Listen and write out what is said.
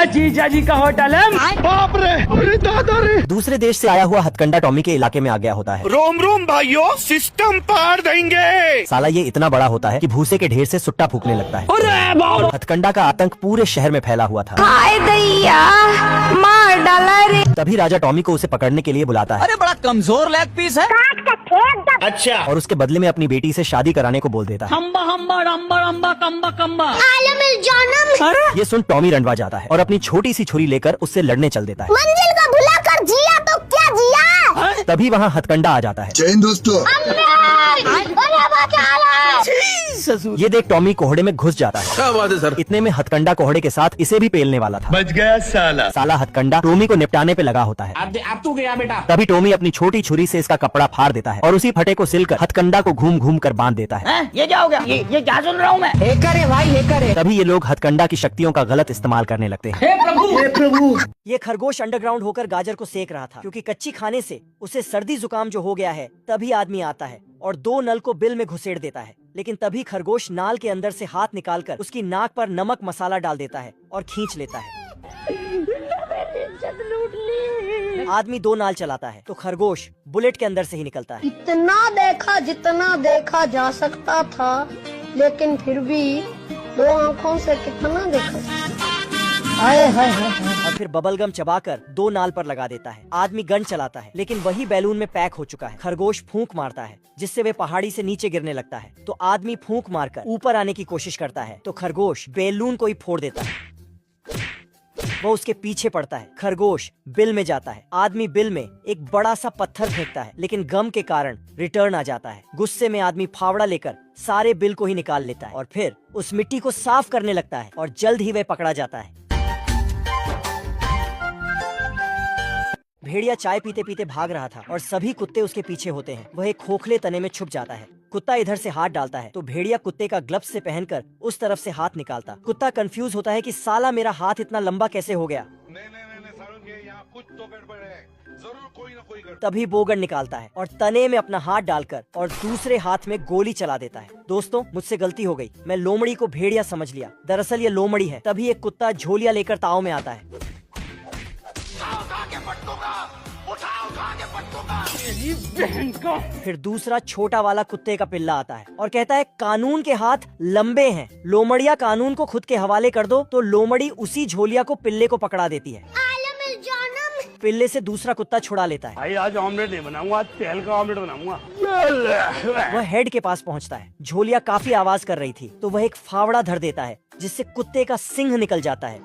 जीजा जी का होटल है। बाप रे, अरे दादा रे। दूसरे देश से आया हुआ हथकंडा टॉमी के इलाके में आ गया होता है। रोम रोम भाइयों, सिस्टम पार देंगे। साला ये इतना बड़ा होता है कि भूसे के ढेर से सुट्टा फूकने लगता है। हथकंडा का आतंक पूरे शहर में फैला हुआ था। हाय दैया, मार डाला रे। तभी राजा टॉमी को उसे पकड़ने के लिए बुलाता है। अरे बड़ा कमजोर लेग पीस है। अच्छा, और उसके बदले में अपनी बेटी से शादी कराने को बोल देता है। हम्बा हम्बा रम्बा रम्बा कम्बा कम्बा। जानम ये सुन टॉमी रंडवा जाता है और अपनी छोटी सी छुरी लेकर उससे लड़ने चल देता है। मंजिल को भुला कर जिया तो क्या जिया। तभी वहाँ हथकंडा आ जाता है। जैन दोस्तों, ये देख टॉमी कोहड़े में घुस जाता है। क्या बात है सर। इतने में हथकंडा कोहड़े के साथ इसे भी पेलने वाला था। बच गया साला। साला हथकंडा टॉमी को निपटाने पे लगा होता है। अब तू गया बेटा। तभी टॉमी अपनी छोटी छुरी से इसका कपड़ा फाड़ देता है और उसी फटे को सिलकर हथकंडा को घूम घूम कर बांध देता है। ये क्या हो गया? ये क्या सुन रहा हूँ मैं? हे करे भाई, हे करे। तभी ये लोग हथकंडा की शक्तियों का गलत इस्तेमाल करने लगते हैं। हे प्रभु, हे प्रभु। ये खरगोश अंडरग्राउंड होकर गाजर को सेक रहा था, क्योंकि कच्ची खाने से उसे सर्दी जुकाम जो हो गया है। तभी आदमी आता है और 2 नल को बिल में घुसेड़ देता है। लेकिन तभी खरगोश नाल के अंदर से हाथ निकालकर उसकी नाक पर नमक मसाला डाल देता है और खींच लेता है। आदमी 2 नाल चलाता है तो खरगोश बुलेट के अंदर से ही निकलता है। इतना देखा जितना देखा जा सकता था, लेकिन फिर भी 2 आँखों से कितना देखा। हाय हाय हाय। और फिर बबलगम चबाकर 2 नाल पर लगा देता है। आदमी गन चलाता है, लेकिन वही बैलून में पैक हो चुका है। खरगोश फूंक मारता है, जिससे वे पहाड़ी से नीचे गिरने लगता है। तो आदमी फूंक मारकर ऊपर आने की कोशिश करता है तो खरगोश बैलून को ही फोड़ देता है। वो उसके पीछे पड़ता है। खरगोश बिल में जाता है। आदमी बिल में एक बड़ा सा पत्थर फेंकता है, लेकिन गम के कारण रिटर्न आ जाता है। गुस्से में आदमी फावड़ा लेकर सारे बिल को ही निकाल लेता है और फिर उस मिट्टी को साफ करने लगता है और जल्द ही वह पकड़ा जाता है। भेड़िया चाय पीते पीते भाग रहा था और सभी कुत्ते उसके पीछे होते हैं। वह एक खोखले तने में छुप जाता है। कुत्ता इधर से हाथ डालता है तो भेड़िया कुत्ते का ग्लव्स से पहनकर उस तरफ से हाथ निकालता। कुत्ता कंफ्यूज होता है कि साला मेरा हाथ इतना लंबा कैसे हो गया। नहीं, यहाँ कुछ तो गड़बड़ है। जरूर कोई ना कोई गड़बड़। तभी बोगन निकालता है और तने में अपना हाथ डालकर और दूसरे हाथ में गोली चला देता है। दोस्तों, मुझसे गलती हो गई। मैं लोमड़ी को भेड़िया समझ लिया, दरअसल ये लोमड़ी है। तभी एक कुत्ता झोलिया लेकर ताव में आता है। फिर दूसरा छोटा वाला कुत्ते का पिल्ला आता है और कहता है कानून के हाथ लंबे हैं, लोमड़िया कानून को खुद के हवाले कर दो। तो लोमड़ी उसी झोलिया को पिल्ले को पकड़ा देती है। पिल्ले से दूसरा कुत्ता छुड़ा लेता है। भाई आज ऑमलेट नहीं बनाऊंगा, आज तेल का ऑमलेट बनाऊंगा। वह हेड के पास पहुंचता है। झोलिया काफी आवाज कर रही थी तो वह एक फावड़ा धर देता है, जिससे कुत्ते का सिंह निकल जाता है।